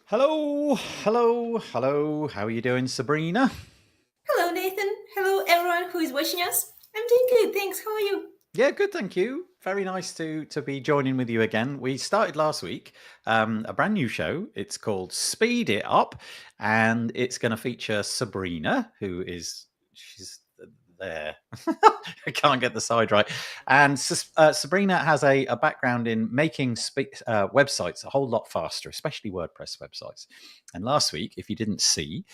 Hello, hello, hello. How are you doing, Sabrina? Hello, Nathan. Hello, everyone who is watching us. I'm doing good, thanks. How are you? Yeah, good, thank you. Very nice to be joining with you again. We started last week a brand new show. It's called Speed It Up, and it's going to feature Sabrina, who is she's there. I can't get the side right. And Sabrina has a background in making websites a whole lot faster, especially WordPress websites. And last week, if you didn't see,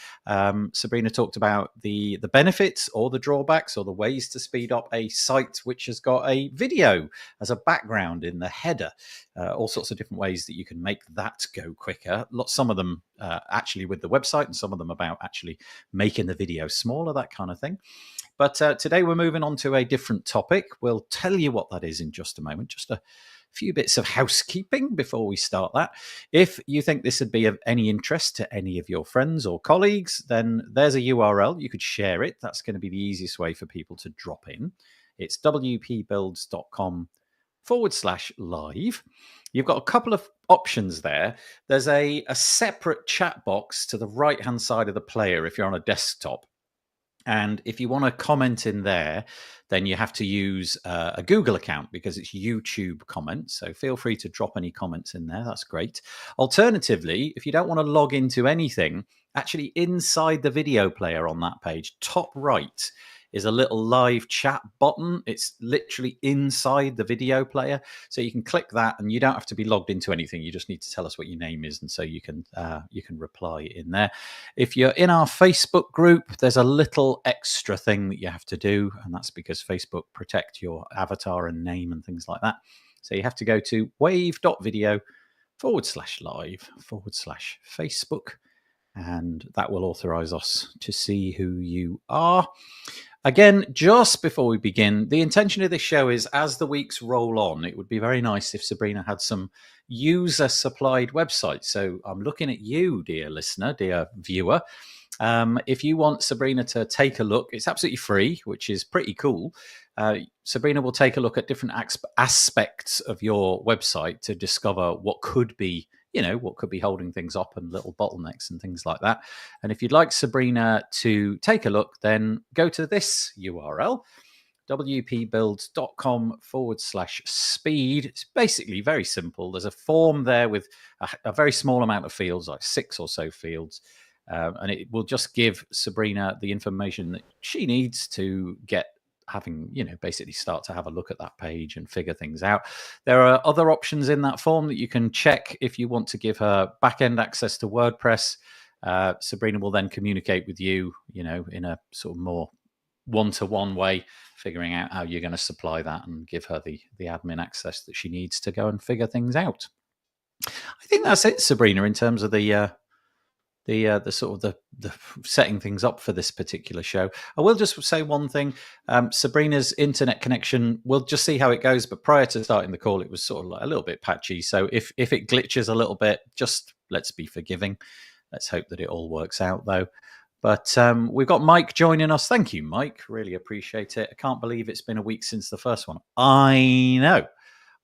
Sabrina talked about the benefits or the drawbacks or the ways to speed up a site which has got a video as a background in the header. All sorts of different ways that you can make that go quicker. Some of them actually with the website, and some of them about actually making the video smaller, that kind of thing. But today we're moving on to a different topic. We'll tell you what that is in just a moment. Just a few bits of housekeeping before we start that. If you think this would be of any interest to any of your friends or colleagues, then there's a URL. You could share it. That's going to be the easiest way for people to drop in. It's wpbuilds.com/live. You've got a couple of options there. There's a separate chat box to the right hand side of the player if you're on a desktop. And if you want to comment in there, then you have to use a Google account because it's YouTube comments. So feel free to drop any comments in there. That's great. Alternatively, if you don't want to log into anything, actually inside the video player on that page, top right, is a little live chat button. It's literally inside the video player. So you can click that and you don't have to be logged into anything. You just need to tell us what your name is. And so you can reply in there. If you're in our Facebook group, there's a little extra thing that you have to do. And that's because Facebook protect your avatar and name and things like that. So you have to go to wave.video/live/Facebook. And that will authorize us to see who you are. Again, just before we begin, the intention of this show is as the weeks roll on, it would be very nice if Sabrina had some user supplied websites. So I'm looking at you, dear listener, dear viewer. If you want Sabrina to take a look, it's absolutely free, which is pretty cool. Sabrina will take a look at different aspects of your website to discover what could be holding things up and little bottlenecks and things like that. And if you'd like Sabrina to take a look, then go to this URL, wpbuilds.com/speed. It's basically very simple. There's a form there with a very small amount of fields, like 6 or so fields. And it will just give Sabrina the information that she needs to basically start to have a look at that page and figure things out. There are other options in that form that you can check if you want to give her back-end access to WordPress. Sabrina will then communicate with you, in a sort of more one-to-one way, figuring out how you're going to supply that and give her the admin access that she needs to go and figure things out. I think that's it, Sabrina, in terms of the sort of the setting things up for this particular show. I will just say one thing. Sabrina's internet connection, we'll just see how it goes. But prior to starting the call, it was sort of like a little bit patchy. So if it glitches a little bit, just let's be forgiving. Let's hope that it all works out, though. But we've got Mike joining us. Thank you, Mike. Really appreciate it. I can't believe it's been a week since the first one. I know.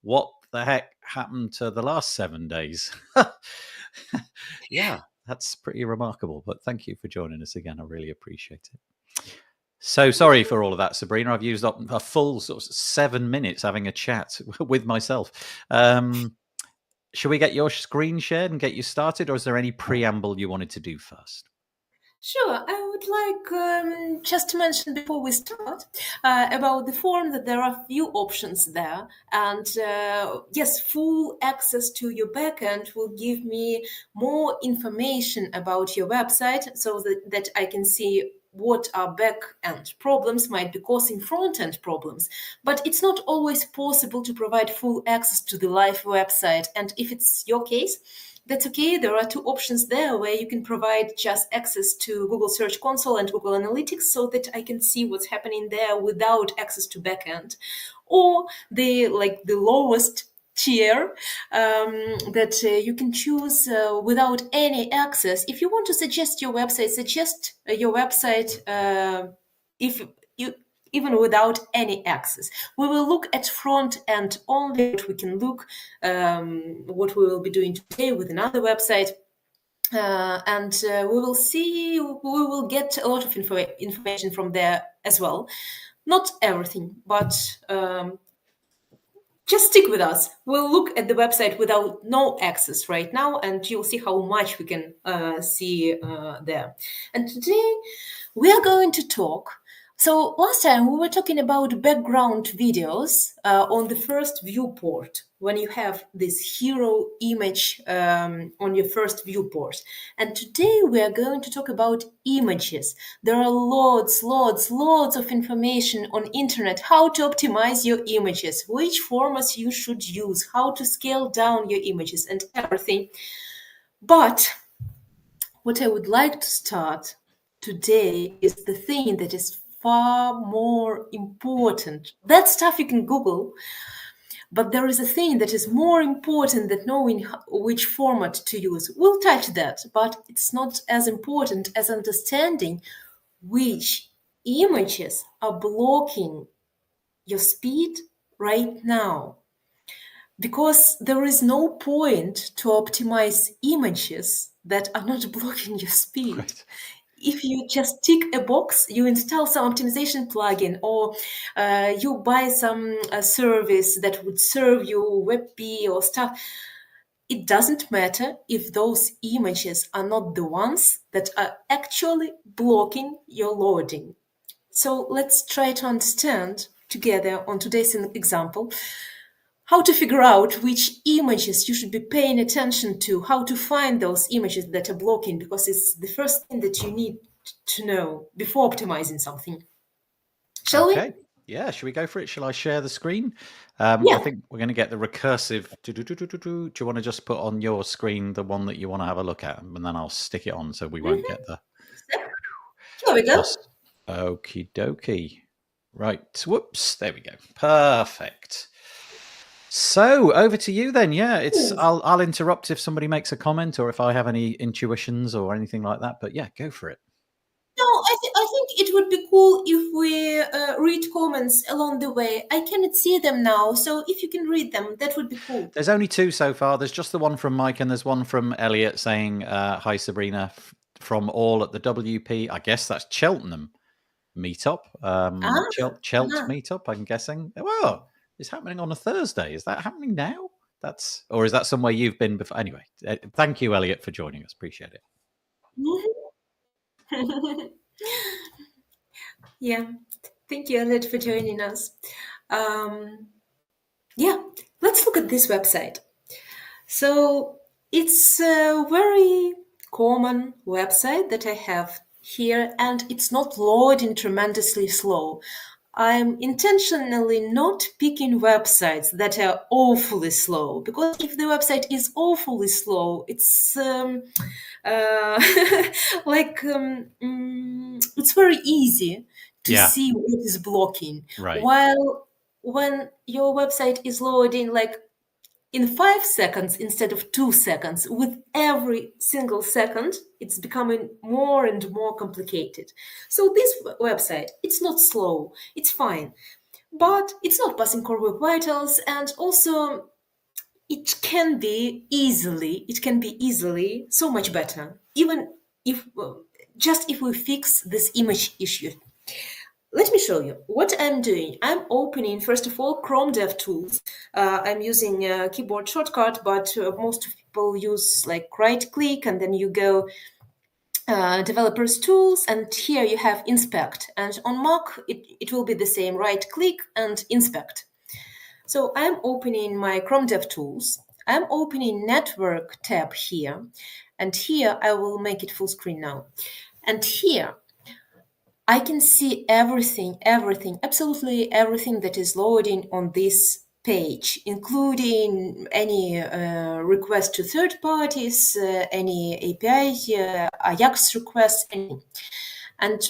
What the heck happened to the last 7 days? Yeah, that's pretty remarkable. But thank you for joining us again. I really appreciate it. So sorry for all of that, Sabrina. I've used up a full sort of 7 minutes having a chat with myself. Should we get your screen shared and get you started, or is there any preamble you wanted to do first? Sure, I would like just to mention before we start about the form that there are a few options there. And yes, full access to your backend will give me more information about your website so that I can see what our back-end problems might be causing front-end problems. But it's not always possible to provide full access to the live website. And if it's your case, that's okay. There are two options there where you can provide just access to Google Search Console and Google Analytics so that I can see what's happening there without access to backend. Or the lowest tier that you can choose without any access. If you want to suggest your website, if you even without any access. We will look at front end only. We can look what we will be doing today with another website. and we will get a lot of information from there as well. Not everything, but just stick with us. We'll look at the website without no access right now, and you'll see how much we can see there. And today we are going to talk. So last time we were talking about background videos on the first viewport, when you have this hero image on your first viewport. And today we are going to talk about images. There are lots of information on internet, how to optimize your images, which formats you should use, how to scale down your images and everything. But what I would like to start today is the thing that is far more important. That stuff you can Google, but there is a thing that is more important than knowing which format to use. We'll touch that, but it's not as important as understanding which images are blocking your speed right now. Because there is no point to optimize images that are not blocking your speed. Right. If you just tick a box, you install some optimization plugin, or you buy some service that would serve you WebP or stuff, it doesn't matter if those images are not the ones that are actually blocking your loading. So let's try to understand together on today's example how to figure out which images you should be paying attention to, how to find those images that are blocking, because it's the first thing that you need to know before optimizing something. Shall Okay. we? Yeah, should we go for it? Shall I share the screen? Yeah. I think we're going to get the recursive. Do you want to just put on your screen the one that you want to have a look at, and then I'll stick it on so we won't get the. Here we go. Just okie dokie. Right. Whoops. There we go. Perfect. So over to you then. Yeah, it's. I'll interrupt if somebody makes a comment or if I have any intuitions or anything like that. But yeah, go for it. No, I think it would be cool if we read comments along the way. I cannot see them now, so if you can read them, that would be cool. There's only two so far. There's just the one from Mike and there's one from Elliot saying, hi, Sabrina, from all at the WP. I guess that's Cheltenham meetup. Chelt meetup, I'm guessing. Well, it's happening on a Thursday. Is that happening now? Or is that somewhere you've been before? Anyway, thank you, Elliot, for joining us. Appreciate it. Yeah, thank you, Elliot, for joining us. Yeah, let's look at this website. So it's a very common website that I have here, and it's not loading tremendously slow. I'm intentionally not picking websites that are awfully slow, because if the website is awfully slow, it's it's very easy to see what is blocking. Right. While when your website is loading like in 5 seconds instead of 2 seconds, with every single second, it's becoming more and more complicated. So this website, it's not slow, it's fine, but it's not passing core web vitals, and also it can be easily so much better, even if just if we fix this image issue. Let me show you what I'm doing. I'm opening, first of all, Chrome DevTools. I'm using a keyboard shortcut, but most people use like right click and then you go developers tools, and here you have inspect. And on Mac, it will be the same, right click and inspect. So I'm opening my Chrome DevTools. I'm opening network tab here. And here I will make it full screen now. And here I can see everything, absolutely everything that is loading on this page, including any request to third parties, any API, Ajax requests, anything. And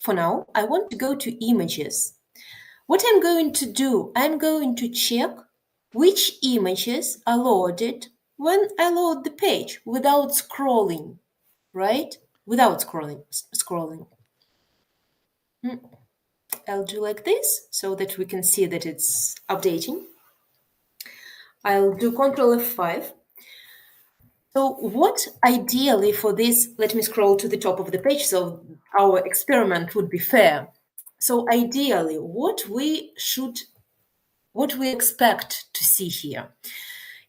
for now, I want to go to images. What I'm going to do, I'm going to check which images are loaded when I load the page without scrolling, right? Without scrolling. I'll do like this so that we can see that it's updating. I'll do Ctrl F5. So what ideally for this, let me scroll to the top of the page so our experiment would be fair. So ideally, what we expect to see here.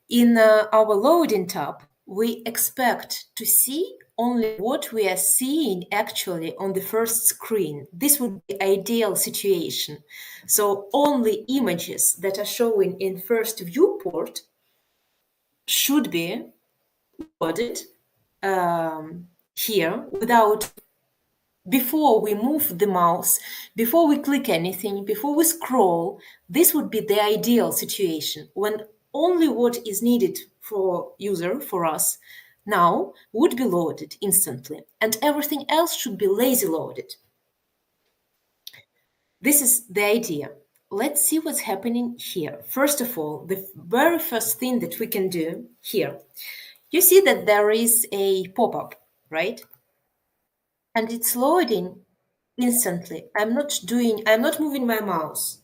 In our loading tab, we expect to see only what we are seeing actually on the first screen. This would be ideal situation. So only images that are showing in first viewport should be loaded here without, before we move the mouse, before we click anything, before we scroll. This would be the ideal situation when only what is needed for user, for us now, would be loaded instantly, and everything else should be lazy loaded. This is the idea. Let's see what's happening here. First of all, the very first thing that we can do here, you see that there is a pop-up, right? And it's loading instantly. I'm not moving my mouse.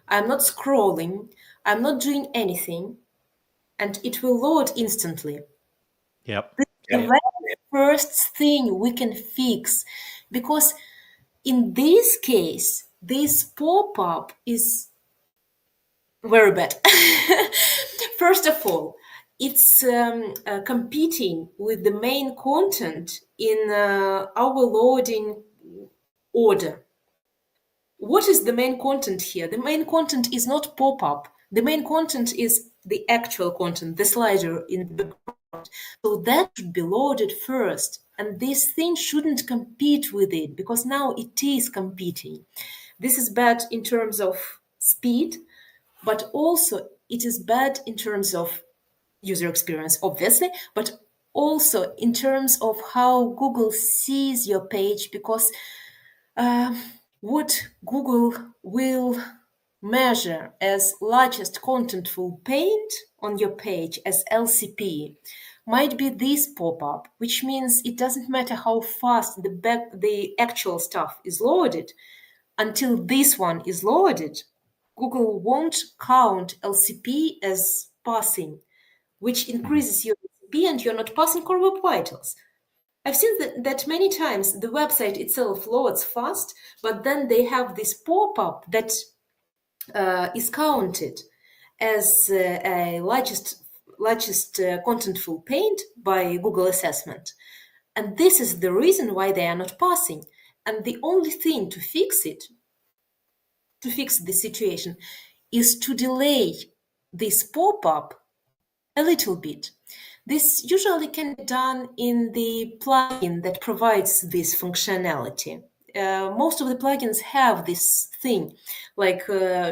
I'm not scrolling. I'm not doing anything. And it will load instantly. Yep. The very first thing we can fix, because in this case, this pop-up is very bad. First of all, it's competing with the main content in our loading order. What is the main content here? The main content is not pop-up. The main content is the actual content, the slider in the background. So that should be loaded first. And this thing shouldn't compete with it, because now it is competing. This is bad in terms of speed, but also it is bad in terms of user experience, obviously, but also in terms of how Google sees your page, because what Google will measure as largest contentful paint on your page as LCP might be this pop-up, which means it doesn't matter how fast the actual stuff is loaded. Until this one is loaded, Google won't count LCP as passing, which increases your LCP and you're not passing core web vitals. I've seen that many times. The website itself loads fast, but then they have this pop-up that is counted as a largest contentful paint by Google assessment. And this is the reason why they are not passing. And the only thing to fix it, to fix the situation, is to delay this pop-up a little bit. This usually can be done in the plugin that provides this functionality. Most of the plugins have this thing, like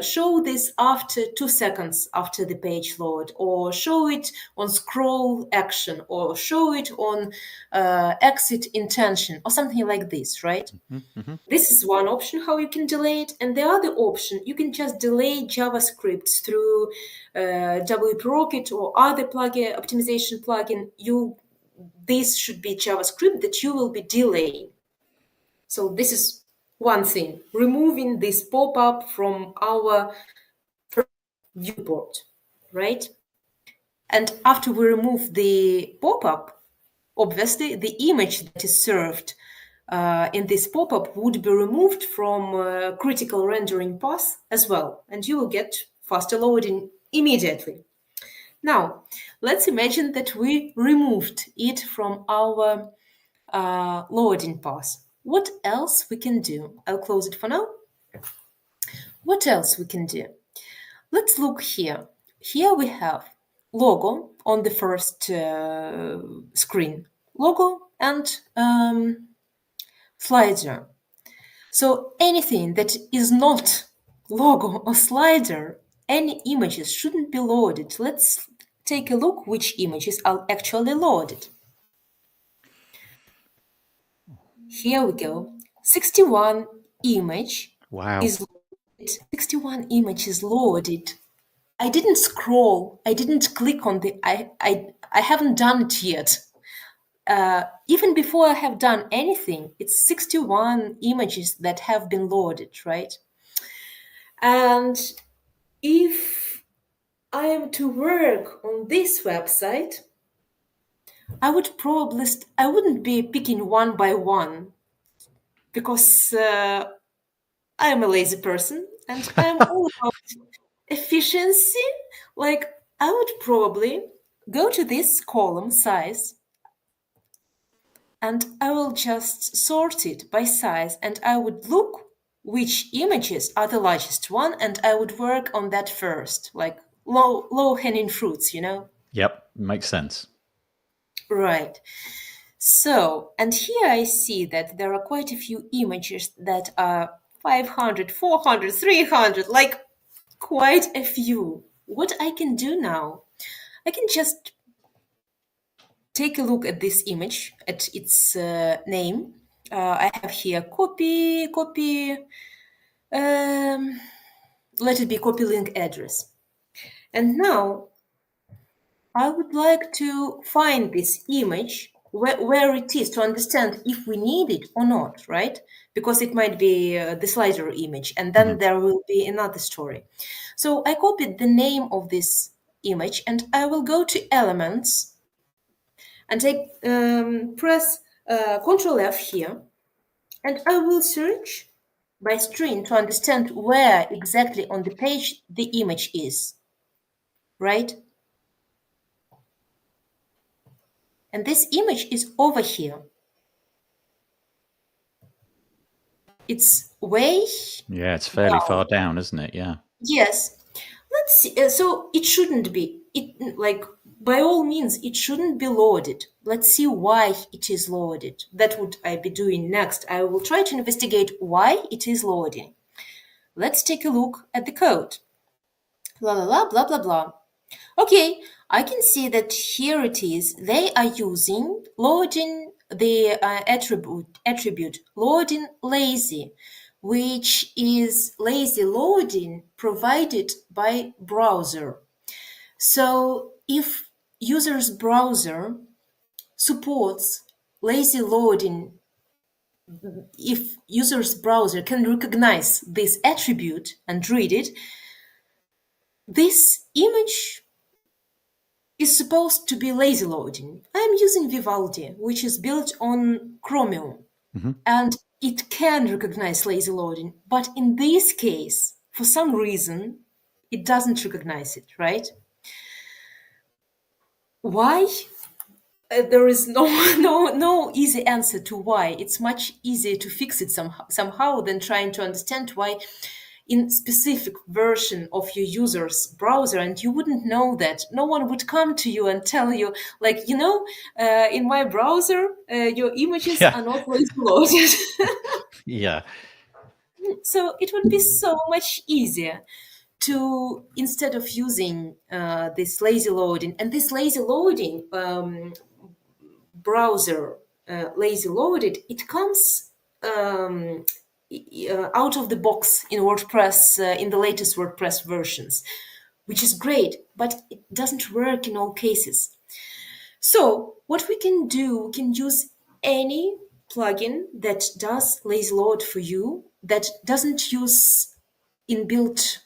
show this after 2 seconds after the page load, or show it on scroll action, or show it on exit intention, or something like this, right? Mm-hmm. This is one option how you can delay it. And the other option, you can just delay JavaScript through WP Rocket or other plugin, optimization plugin. This should be JavaScript that you will be delaying. So this is one thing, removing this pop-up from our viewport, right? And after we remove the pop-up, obviously the image that is served in this pop-up would be removed from critical rendering path as well, and you will get faster loading immediately. Now, let's imagine that we removed it from our loading path. What else we can do? I'll close it for now. What else we can do? Let's look here. Here we have logo on the first screen. Logo and slider. So anything that is not logo or slider, any images shouldn't be loaded. Let's take a look which images are actually loaded. Here we go. 61 image Wow. is loaded. 61 images loaded. I didn't scroll. I didn't click on the. I haven't done it yet. Even before I have done anything, it's 61 images that have been loaded, right? And if I am to work on this website, I would probably, I wouldn't be picking one by one because I'm a lazy person and I'm all about efficiency. Like, I would probably go to this column size and I will just sort it by size and I would look which images are the largest one and I would work on that first, like low hanging fruits, you know? Yep, makes sense. Right. So, and here I see that there are quite a few images that are 500, 400, 300, like quite a few. What I can do now, I can just take a look at this image, at its name. I have here copy, let it be copy link address. And now I would like to find this image where it is to understand if we need it or not, right? Because it might be the slider image and then there will be another story. So I copied the name of this image and I will go to elements and press Ctrl F here and I will search by string to understand where exactly on the page the image is, right? And this image is over here. It's way Yeah, it's fairly far down, isn't it? Yeah. yes. Let's see. So it shouldn't be. It like by all means it shouldn't be loaded. Let's see why it is loaded. That would I be doing next. I will try to investigate why it is loading. Let's take a look at the code. La la la blah blah blah. Okay, I can see that here it is. They are using loading the attribute loading lazy, which is lazy loading provided by browser. So if user's browser supports lazy loading, if user's browser can recognize this attribute and read it, this image is supposed to be lazy loading. I'm using Vivaldi, which is built on Chromium, and it can recognize lazy loading. But in this case, for some reason, it doesn't recognize it, right? Why? There is no easy answer to why. It's much easier to fix it somehow than trying to understand why in specific version of your user's browser, and you wouldn't know that. No one would come to you and tell you, like, in my browser, your images Yeah. are not lazy loaded. Yeah. So it would be so much easier to, instead of using this lazy loading, and this lazy loading browser lazy loaded, it comes out of the box in WordPress, in the latest WordPress versions, which is great, but it doesn't work in all cases. So what we can do, we can use any plugin that does lazy load for you, that doesn't use inbuilt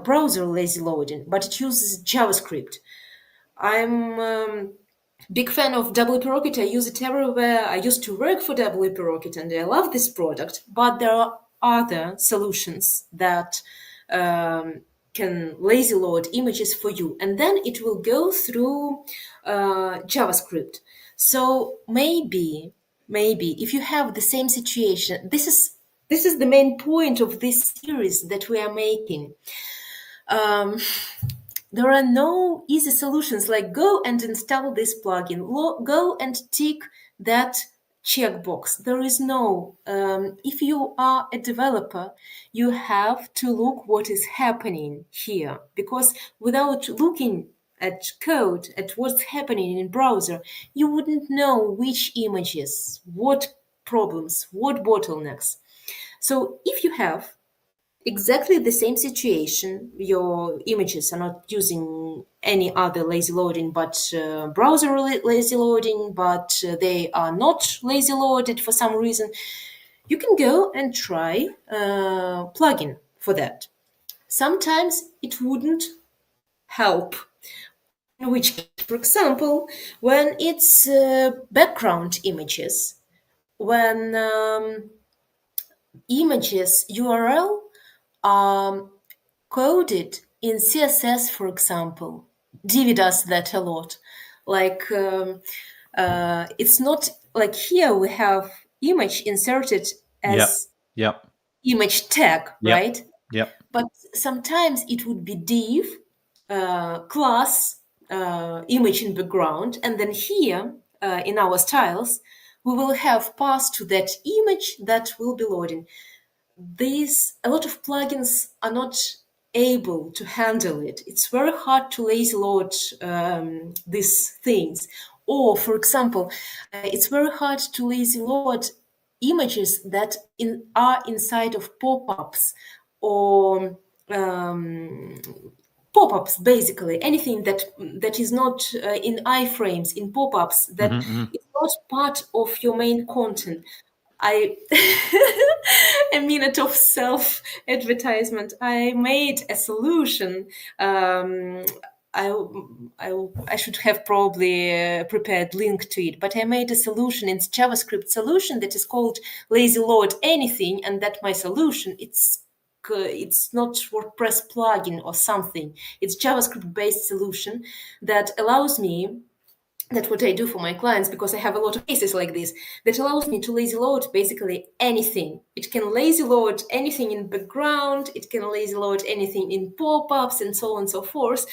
browser lazy loading, but it uses JavaScript. I'm big fan of WP Rocket. I use it everywhere. I used to work for WP Rocket and I love this product, but there are other solutions that can lazy load images for you, and then it will go through JavaScript. So maybe if you have the same situation, this is the main point of this series that we are making. There are no easy solutions like go and install this plugin, go and tick that checkbox. There is no, if you are a developer, you have to look what is happening here, because without looking at code, at what's happening in browser, you wouldn't know which images, what problems, what bottlenecks. So if you have exactly the same situation, your images are not using any other lazy loading but browser lazy loading, but they are not lazy loaded for some reason, you can go and try plugin for that. Sometimes it wouldn't help. In which case, for example, when it's background images, when images URL are coded in CSS, for example, Divi does that a lot. Like it's not like here we have image inserted Yep. as Yep. image tag, Yep. right? Yep. But sometimes it would be div class image in background, and then here in our styles we will have path to that image that will be loading. A lot of plugins are not able to handle it. It's very hard to lazy load these things. Or, for example, it's very hard to lazy load images that are inside of pop-ups or pop-ups, basically anything that is not in iframes, in pop-ups, that is not part of your main content. I a minute of self advertisement. I made a solution. I, I should have probably prepared link to it, but I made a solution in JavaScript solution that is called lazy load anything, and that my solution it's not WordPress plugin or something. It's JavaScript based solution that allows me, that's what I do for my clients, because I have a lot of cases like this, that allows me to lazy load basically anything. It can lazy load anything in background, it can lazy load anything in pop-ups, and so on and so forth.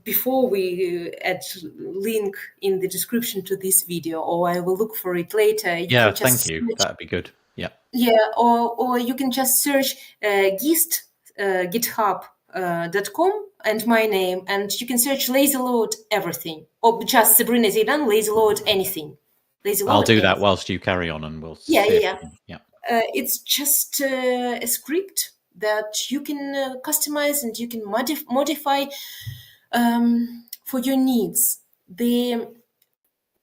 Before we add link in the description to this video, or I will look for it later. You Yeah, can just thank you. That'd be good. Yeah. yeah, or you can just search gist github.com and my name, and you can search lazy load everything, or just Sabrina Zidane lazy load anything. Lazy I'll load do that anything. whilst you carry on, and we'll Yeah, see yeah, if yeah. we can. Yeah. It's just a script that you can customize and you can modify for your needs. The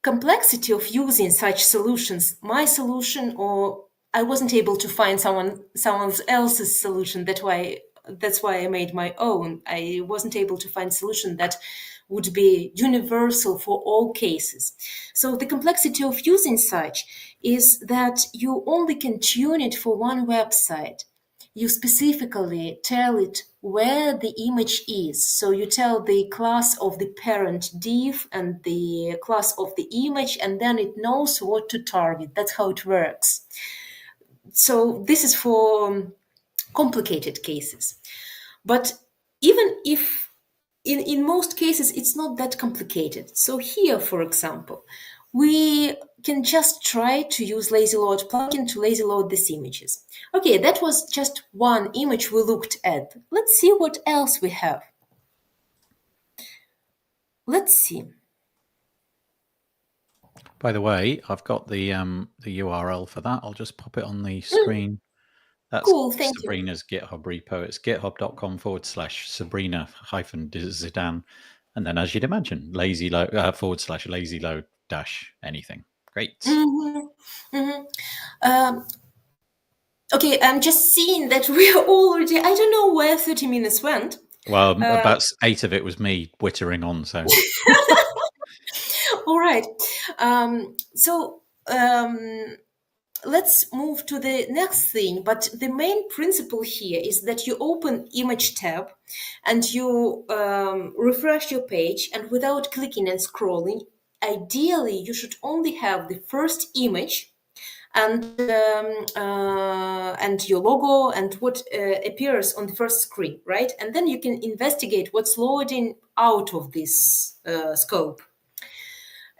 complexity of using such solutions, my solution, or I wasn't able to find someone else's solution. That's why I made my own. I wasn't able to find a solution that would be universal for all cases. So the complexity of using such is that you only can tune it for one website. You specifically tell it where the image is. So you tell the class of the parent div and the class of the image, and then it knows what to target. That's how it works. So this is for complicated cases. But even if in most cases it's not that complicated. So here, for example, we can just try to use lazy load plugin to lazy load these images. Okay, that was just one image we looked at. Let's see what else we have. Let's see. By the way, I've got the URL for that. I'll just pop it on the screen. That's Cool, thank you. Sabrina's GitHub repo. It's github.com/Sabrina-Zidane. And then, as you'd imagine, lazy load /lazy load dash anything. Great. Okay, I'm just seeing that we're already, I don't know where 30 minutes went. Well, about 8 of it was me wittering on, so. All right. Let's move to the next thing. But the main principle here is that you open image tab and you refresh your page, and without clicking and scrolling, ideally you should only have the first image and your logo and what appears on the first screen, right? And then you can investigate what's loading out of this scope.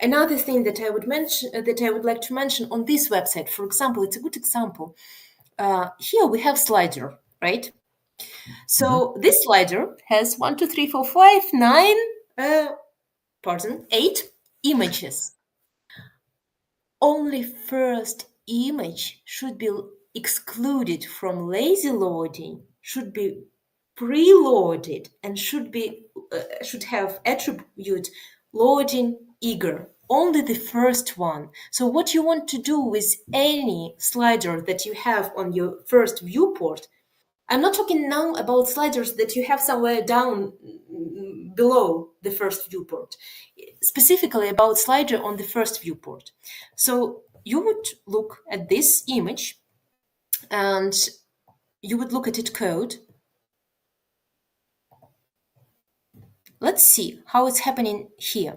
Another thing that I would mention, that I would like to mention on this website, for example, it's a good example. Here we have slider, right? So this slider has 1, 2, 3, 4, 5, 9, 8 images. Only first image should be excluded from lazy loading, should be preloaded, and should have attribute loading eager. Only the first one. So what you want to do with any slider that you have on your first viewport, I'm not talking now about sliders that you have somewhere down below the first viewport, specifically about slider on the first viewport. So you would look at this image and you would look at its code. Let's see how it's happening here.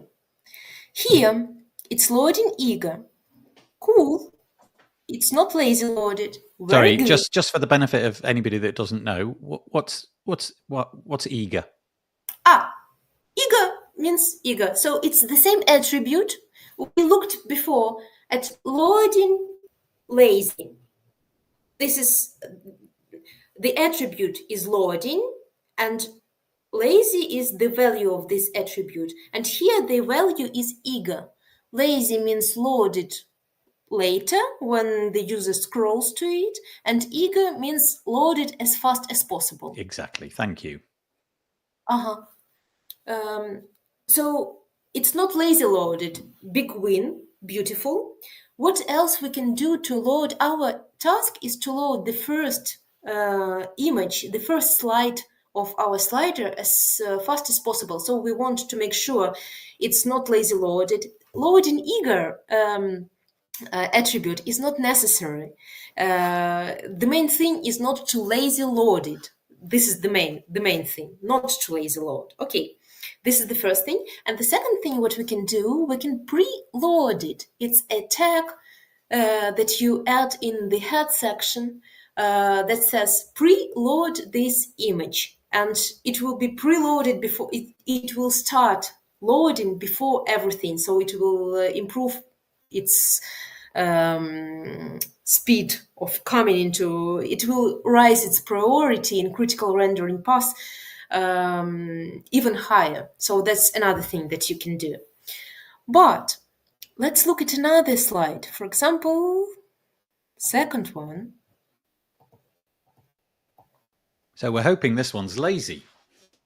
Here, it's loading eager. Cool. It's not lazy loaded. Very Sorry, good. just for the benefit of anybody that doesn't know, what's eager? Eager means eager. So it's the same attribute. We looked before at loading lazy. This is the attribute is loading, and lazy is the value of this attribute. And here the value is eager. Lazy means loaded later when the user scrolls to it, and eager means loaded as fast as possible. Exactly. Thank you. So it's not lazy loaded. Big win. Beautiful. What else we can do to load? Our task is to load the first image, the first slide of our slider as fast as possible. So we want to make sure it's not lazy loaded. Loading eager attribute is not necessary. The main thing is not to lazy load it. This is the main thing, not to lazy load. Okay, this is the first thing. And the second thing, what we can do, we can preload it. It's a tag that you add in the head section that says preload this image, and it will be preloaded before it will start loading before everything, so it will improve its speed of coming into, it will raise its priority in critical rendering path even higher. So that's another thing that you can do. But let's look at another slide. For example, second one. So we're hoping this one's lazy.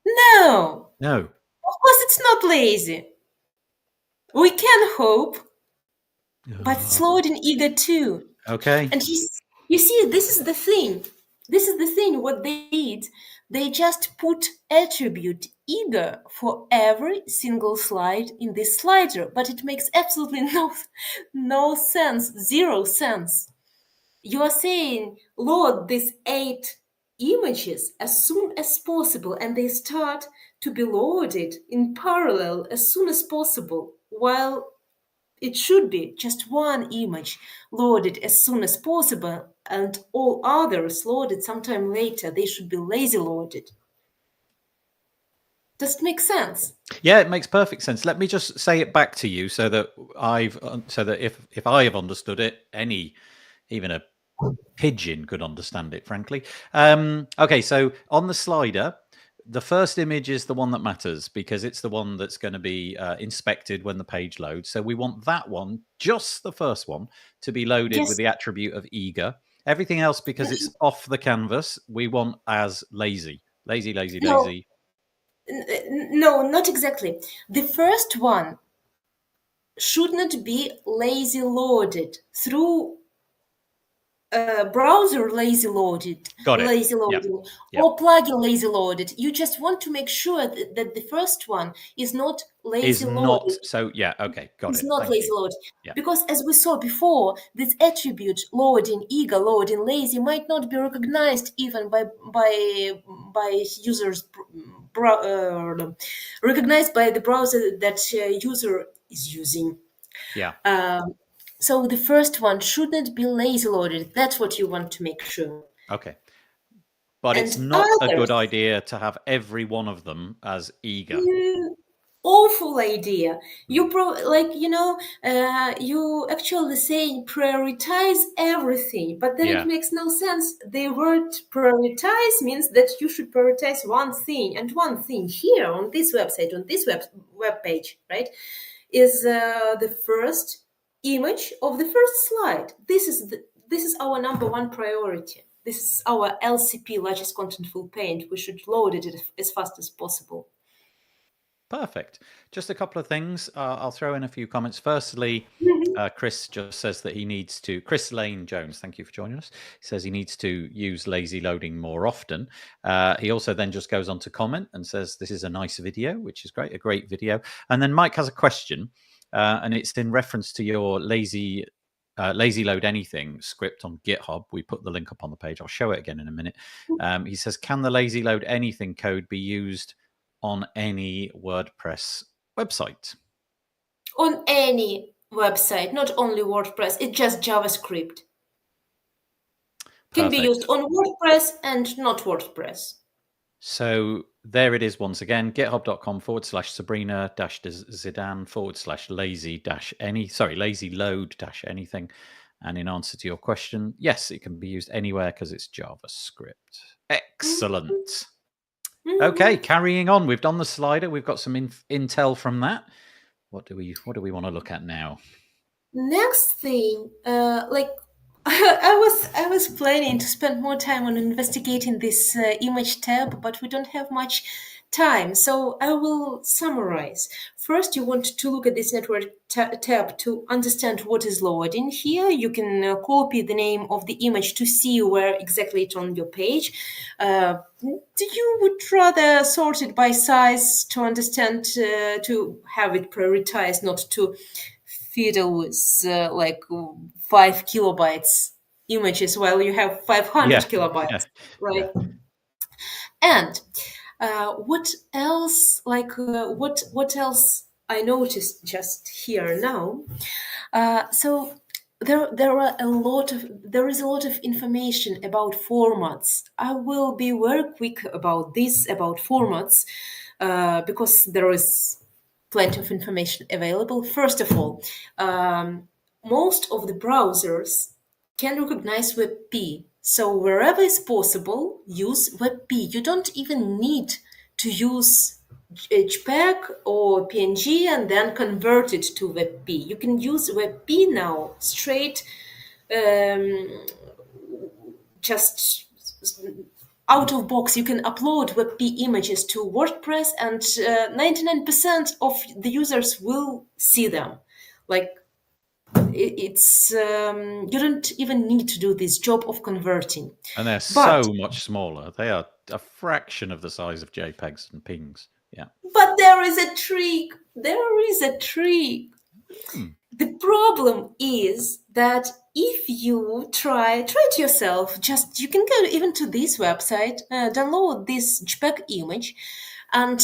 No, No. of course it's not lazy. We can hope, but it's loading eager too. Okay. And you see, this is the thing. This is the thing what they did. They just put attribute eager for every single slide in this slider, but it makes absolutely no sense, zero sense. You are saying load these 8 images as soon as possible, and they start to be loaded in parallel as soon as possible, while it should be just one image loaded as soon as possible and all others loaded sometime later. They should be lazy loaded. Does it make sense? Yeah, it makes perfect sense. Let me just say it back to you so that if I have understood it, even a pigeon could understand it, frankly. Okay, so on the slider, the first image is the one that matters because it's the one that's going to be inspected when the page loads. So we want that one, just the first one, to be loaded with the attribute of eager. Everything else, because it's off the canvas, we want as lazy. Lazy, lazy, lazy. No, not exactly. The first one should not be lazy loaded through browser lazy loaded, Got it. lazy loading, Yep. or plugin lazy loaded. You just want to make sure that the first one is not lazy loaded. So yeah, okay, got It's it. not Thank lazy you. loaded. Yeah. Because as we saw before, this attribute loading, eager, loading, lazy might not be recognized even by users, recognized by the browser that user is using. Yeah. So the first one shouldn't be lazy loaded. That's what you want to make sure. Okay. But And it's not a good idea to have every one of them as eager. Awful idea. You you actually saying prioritize everything, but then it makes no sense. The word prioritize means that you should prioritize one thing, and one thing here on this website, on this web page, right, is the first image of the first slide. This is our number one priority. This is our LCP, largest contentful paint. We should load it as fast as possible. Perfect. Just a couple of things. I'll throw in a few comments. Firstly, Chris just says that he needs to. Chris Lane Jones, thank you for joining us. He says he needs to use lazy loading more often. He also then just goes on to comment and says this is a nice video, which is great, a great video. And then Mike has a question, and it's in reference to your lazy load anything script on GitHub. We put the link up on the page. I'll show it again in a minute. He says, can the lazy load anything code be used on any WordPress website? On any website, not only WordPress, it's just JavaScript. Can be used on WordPress and not WordPress. So there it is once again, github.com/Sabrina-Zidane/lazy load-anything. And in answer to your question, yes, it can be used anywhere because it's JavaScript. Excellent. Okay, carrying on. We've done the slider. We've got some intel from that. What do we want to look at now? Next thing, I was planning to spend more time on investigating this image tab, but we don't have much time, so I will summarize. First, you want to look at this network tab to understand what is loading here. You can copy the name of the image to see where exactly it's on your page. You would rather sort it by size to understand, to have it prioritized, not to fiddle with 5 kilobytes images while you have 500 kilobytes, right? Yeah. And what else? What else I noticed just here now? So there is a lot of information about formats. I will be very quick about formats because there is plenty of information available. First of all, most of the browsers can recognize WebP. So wherever is possible, use WebP. You don't even need to use JPEG or PNG and then convert it to WebP. You can use WebP now straight, just out of box. You can upload WebP images to WordPress and 99% of the users will see them. It's you don't even need to do this job of converting. And they're so much smaller. They are a fraction of the size of JPEGs and PNGs. Yeah. But there is a trick. The problem is that if you try it yourself, you can go even to this website, download this JPEG image, and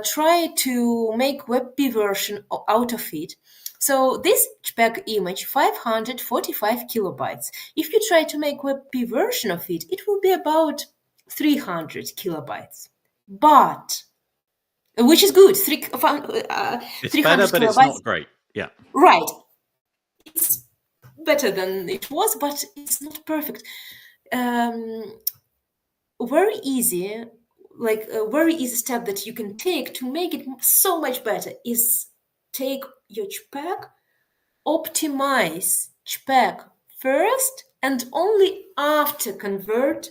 try to make WebP version out of it. So this JPEG image, 545 kilobytes. If you try to make WebP version of it, it will be about 300 kilobytes. But, which is good. It's better, but it's not great. Yeah. Right. It's better than it was, but it's not perfect. Very easy step that you can take to make it so much better is take your JPEG, optimize JPEG first, and only after convert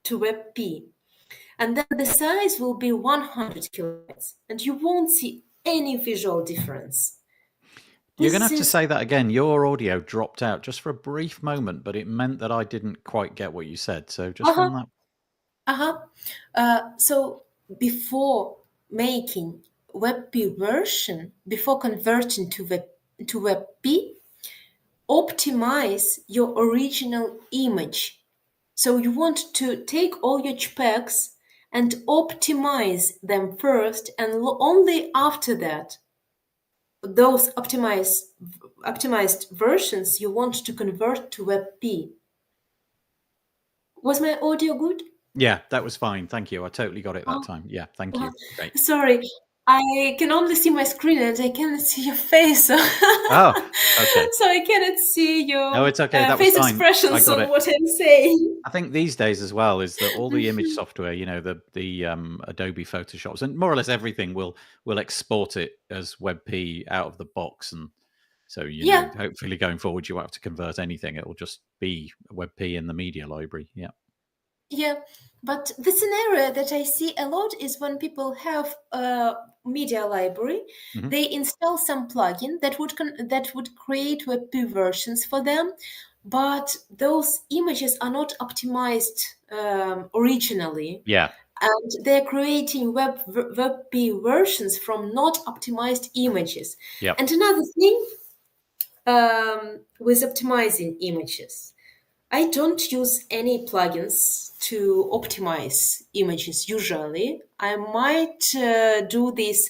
to WebP. And then the size will be 100 kilobytes, and you won't see any visual difference. You're going to have to say that again. Your audio dropped out just for a brief moment, but it meant that I didn't quite get what you said. So just run that. So before making WebP version, before converting to WebP, optimize your original image. So you want to take all your JPEGs and optimize them first, and only after that, those optimized versions you want to convert to WebP. Was my audio good? Yeah, that was fine. Thank you. I totally got it that time. Yeah, thank you. Great. Sorry, I can only see my screen and I cannot see your face. Okay. So I cannot see your it's okay. That face was fine. expressions on what I'm saying. I think these days as well is that all the image software, the Adobe Photoshops and more or less everything will export it as WebP out of the box, and so hopefully going forward you won't have to convert anything. It will just be WebP in the media library. Yeah. Yeah, but the scenario that I see a lot is when people have media library, they install some plugin that would create WebP versions for them, but those images are not optimized originally. Yeah. And they're creating WebP versions from not optimized images. Yep. And another thing with optimizing images, I don't use any plugins to optimize images usually. I might do this.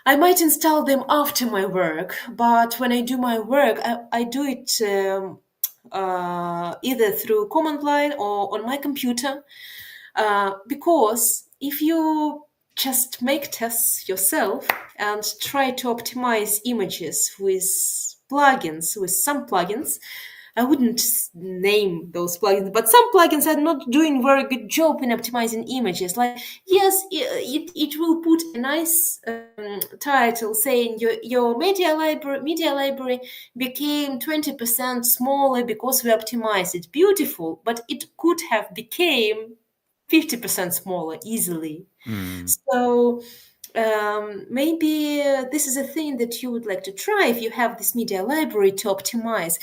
I might install them after my work, but when I do my work, I do it either through command line or on my computer. Because if you just make tests yourself and try to optimize images with plugins, with some plugins, I wouldn't name those plugins, but some plugins are not doing very good job in optimizing images. Like, yes, it will put a nice title saying your media library became 20% smaller because we optimized it. Beautiful, but it could have became 50% smaller easily. So maybe this is a thing that you would like to try if you have this media library to optimize.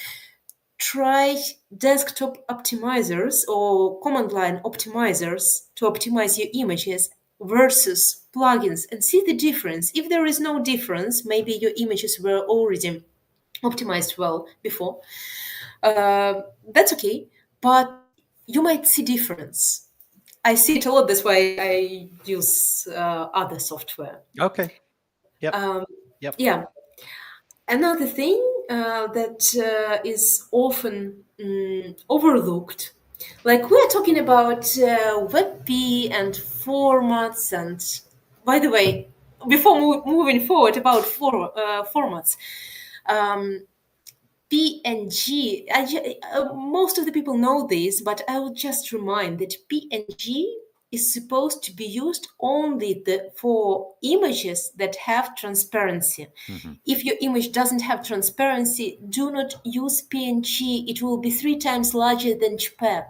Try desktop optimizers or command line optimizers to optimize your images versus plugins and see the difference. If there is no difference, maybe your images were already optimized well before. That's okay, but you might see difference. I see it a lot. That's why I use other software. Okay. Yep. Yep. Yeah. Another thing that is often overlooked, like we're talking about WebP and formats, and by the way, before moving forward about formats, PNG, most of the people know this, but I will just remind that PNG is supposed to be used only for images that have transparency. If your image doesn't have transparency, do not use PNG. It will be 3 times larger than JPEG.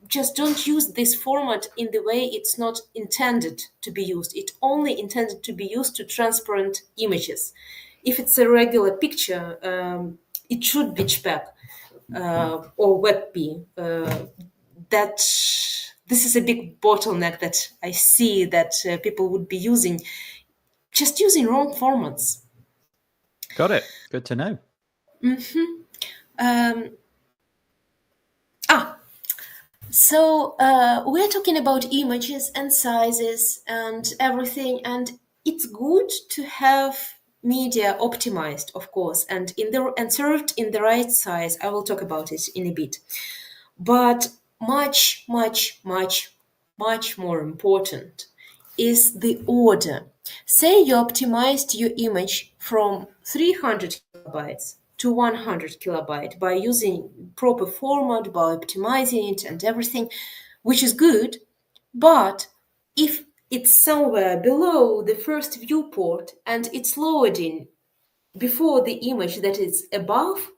Just don't use this format in the way it's not intended to be used. It's only intended to be used to transparent images. If it's a regular picture, it should be JPEG or WebP. This is a big bottleneck that I see that people would be using wrong formats. Got it. Good to know. So we're talking about images and sizes and everything, and it's good to have media optimized, of course, and served in the right size. I will talk about it in a bit. But much, much, much, much more important is the order. Say you optimized your image from 300 kilobytes to 100 kilobyte by using proper format, by optimizing it and everything, which is good. But if it's somewhere below the first viewport and it's loading before the image that is above,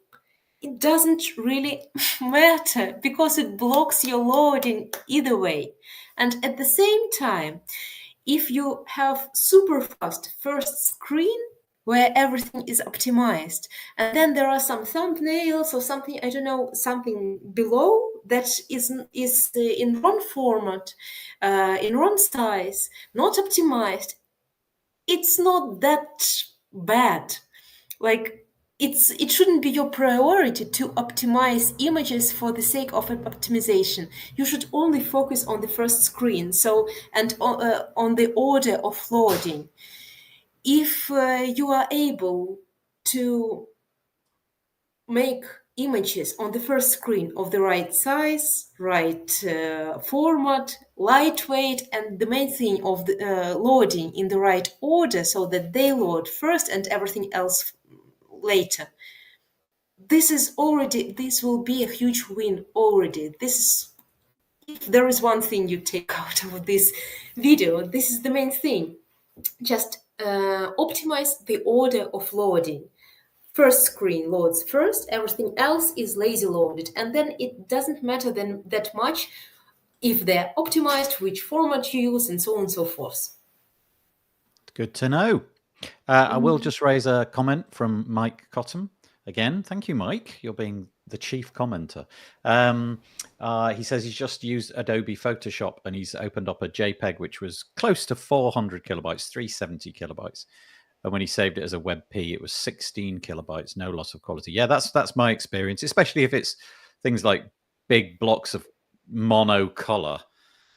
it doesn't really matter because it blocks your loading either way. And at the same time, if you have super fast first screen where everything is optimized, and then there are some thumbnails or something, I don't know, something below that is in wrong format, in wrong size, not optimized, it's not that bad. Like, it shouldn't be your priority to optimize images for the sake of optimization. You should only focus on the first screen, and on the order of loading. If you are able to make images on the first screen of the right size, right format, lightweight, and the main thing of the loading in the right order so that they load first and everything else later, this will be a huge win already. If there is one thing you take out of this video, this is the main thing. Just optimize the order of loading. First screen loads first, everything else is lazy loaded, and then it doesn't matter then that much if they're optimized, which format you use, and so on and so forth. Good to know. I will just raise a comment from Mike Cotton. Again, thank you, Mike. You're being the chief commenter. He says he's just used Adobe Photoshop and he's opened up a JPEG which was close to 400 kilobytes, 370 kilobytes. And when he saved it as a WebP, it was 16 kilobytes, no loss of quality. Yeah, that's my experience, especially if it's things like big blocks of monocolor.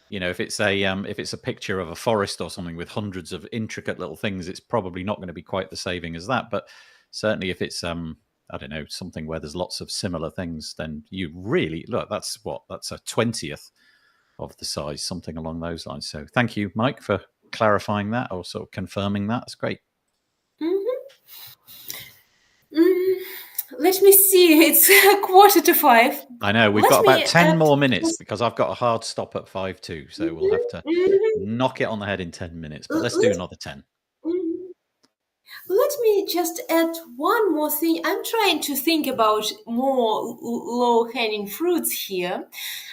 You know, if it's a picture of a forest or something with hundreds of intricate little things, it's probably not going to be quite the saving as that. But certainly, if it's I don't know, something where there's lots of similar things, then you really look. That's a 20th of the size, something along those lines. So thank you, Mike, for clarifying that or sort of confirming that. It's great. Let me see. It's 4:45. I know we've got about 10 more minutes because I've got a hard stop at 5:02, so we'll have to knock it on the head in 10 minutes. But let's do another 10. Let me just add one more thing. I'm trying to think about more low-hanging fruits here,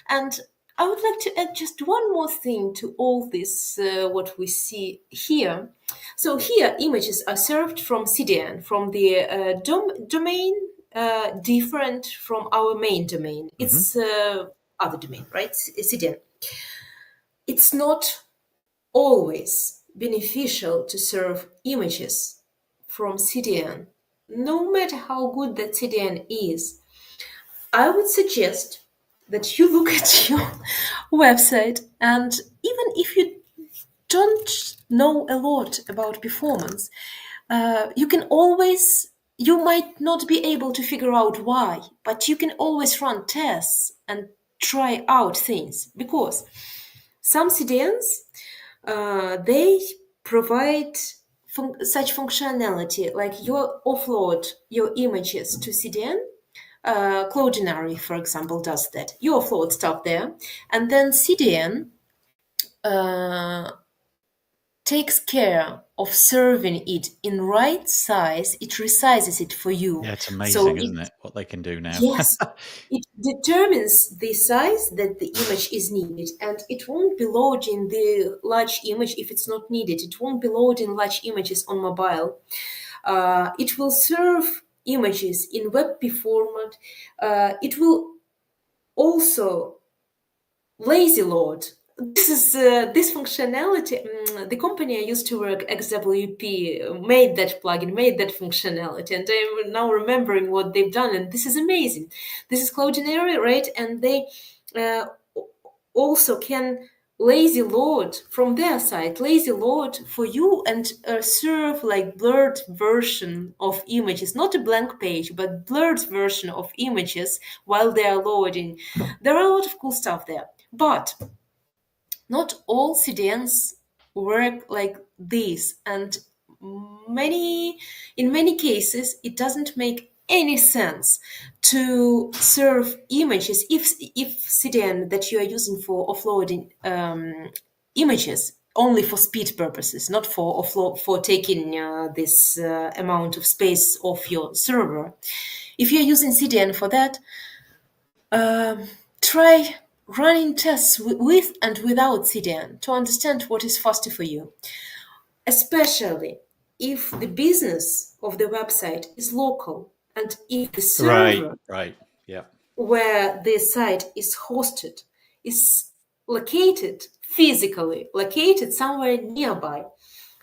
and I would like to add just one more thing to all this, what we see here. So here, images are served from CDN, from the domain, different from our main domain. It's other domain, right? CDN. It's not always beneficial to serve images from CDN, no matter how good that CDN is. I would suggest that you look at your website, and even if you don't know a lot about performance, you might not be able to figure out why, but you can always run tests and try out things, because some CDNs, they provide such functionality, like you offload your images to CDN. Cloudinary, for example, does that. You offload stuff there, and then CDN takes care of serving it in right size. It resizes it for you. Yeah, it's amazing, isn't it, what they can do now? Yes, it determines the size that the image is needed, and it won't be loading the large image if it's not needed. It won't be loading large images on mobile. It will serve images in WebP format. It will also lazy load. This is this functionality. The company I used to work, XWP, made that plugin, made that functionality, and I'm now remembering what they've done, and this is amazing. This is Cloudinary, right? And they also can lazy load from their side, lazy load for you, and serve like blurred version of images, not a blank page, but blurred version of images while they are loading. There are a lot of cool stuff there, but not all CDNs work like this, and in many cases it doesn't make any sense to serve images if CDN that you are using for offloading images only for speed purposes, not for offload, for taking this amount of space off your server. If you're using CDN for that, try running tests with and without CDN to understand what is faster for you, especially if the business of the website is local and if the server right, yeah, where the site is hosted is physically located somewhere nearby.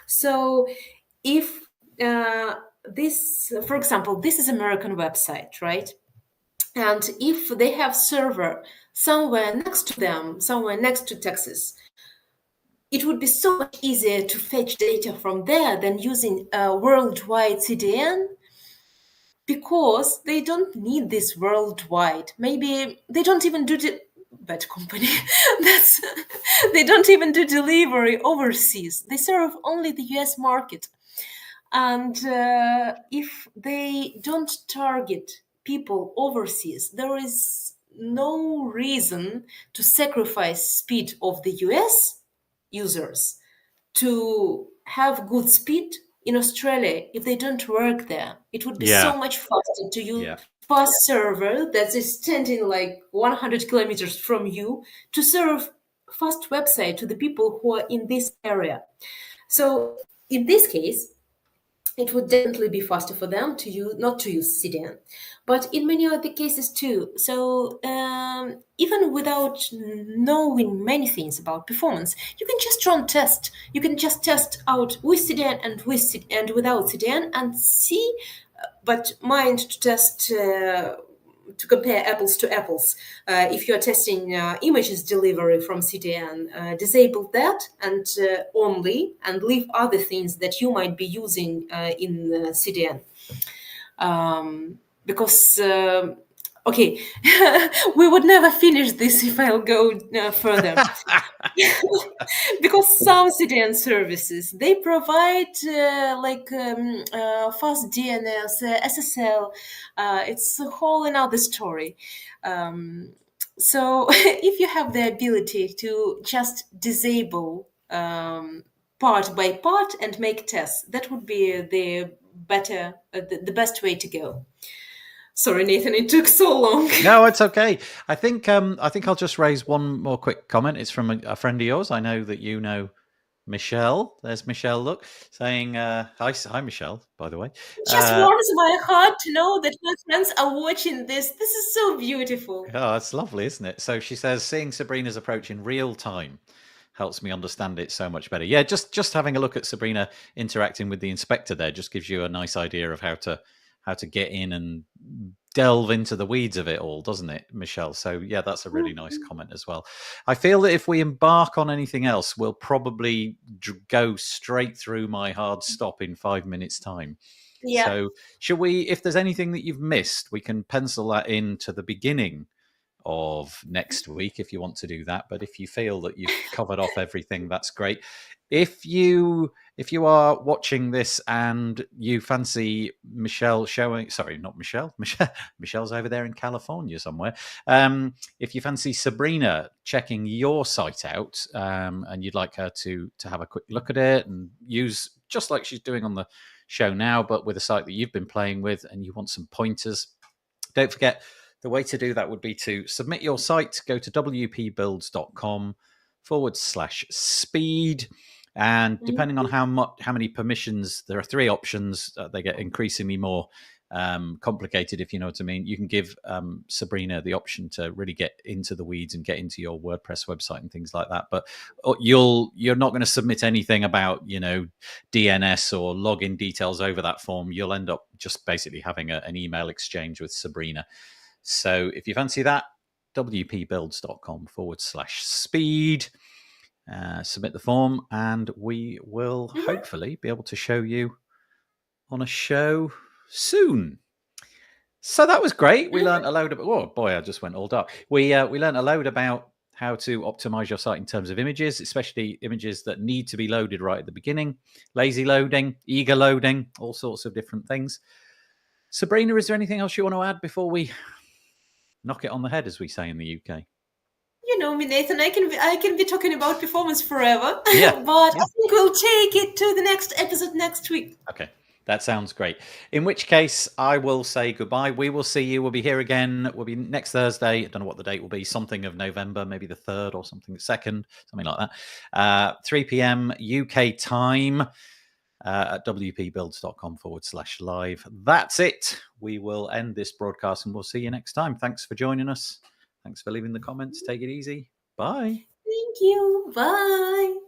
So if this, for example, this is American website, right? And if they have server somewhere next to them, somewhere next to Texas, it would be so much easier to fetch data from there than using a worldwide CDN, because they don't need this worldwide. Maybe they don't even do bad company. They don't even do delivery overseas. They serve only the US market. And if they don't target people overseas, there is no reason to sacrifice speed of the US users to have good speed in Australia if they don't work there. It would be so much faster to use fast server that is standing like 100 kilometers from you to serve fast website to the people who are in this area. So in this case, it would definitely be faster for them to use not to use CDN, but in many other cases too. So even without knowing many things about performance, you can just run test. You can just test out with CDN and and without CDN and see. But mind to test. To compare apples to apples. If you're testing images delivery from CDN, disable that and only, and leave other things that you might be using in CDN. Because okay, we would never finish this if I'll go further. Because some CDN services they provide fast DNS, SSL. It's a whole another story. So if you have the ability to just disable part by part and make tests, that would be the best way to go. Sorry, Nathan, it took so long. No, it's okay. I think I'll just raise one more quick comment. It's from a friend of yours. I know that you know Michelle. There's Michelle. Look, saying hi, Michelle. By the way, It just warms my heart to know that my friends are watching this. This is so beautiful. oh, it's lovely, isn't it? So she says, seeing Sabrina's approach in real time helps me understand it so much better. Yeah, just having a look at Sabrina interacting with the inspector there just gives you a nice idea of how to get in and delve into the weeds of it all, doesn't it, Michelle? So yeah, that's a really nice comment as well. I feel that if we embark on anything else, we'll probably go straight through my hard stop in 5 minutes time. Yeah. So should we, if there's anything that you've missed, we can pencil that into the beginning of next week if you want to do that. But if you feel that you've covered off everything, that's great. If you are watching this and you fancy Michelle showing, sorry, not Michelle, Michelle's over there in California somewhere. If you fancy Sabrina checking your site out, and you'd like her to have a quick look at it and use just like she's doing on the show now, but with a site that you've been playing with, and you want some pointers, don't forget, the way to do that would be to submit your site, go to wpbuilds.com/speed. And depending on how many permissions, there are 3 options. They get increasingly more complicated, if you know what I mean. You can give Sabrina the option to really get into the weeds and get into your WordPress website and things like that. But you're not going to submit anything about, DNS or login details over that form. You'll end up just basically having an email exchange with Sabrina. So if you fancy that, wpbuilds.com/speed. Submit the form, and we will hopefully be able to show you on a show soon. So that was great. We learned a load about. Oh boy, I just went all dark. We learned a load about how to optimize your site in terms of images, especially images that need to be loaded right at the beginning, lazy loading, eager loading, all sorts of different things. Sabrina, is there anything else you want to add before we knock it on the head, as we say in the UK? You know me, Nathan. I can be talking about performance forever. Yeah. But I think we'll take it to the next episode next week. Okay. That sounds great. In which case, I will say goodbye. We will see you. We'll be here again. We'll be next Thursday. I don't know what the date will be. Something of November, maybe the 3rd or something, 2nd, something like that. 3 p.m. UK time at wpbuilds.com/live. That's it. We will end this broadcast and we'll see you next time. Thanks for joining us. Thanks for leaving the comments. Take it easy. Bye. Thank you. Bye.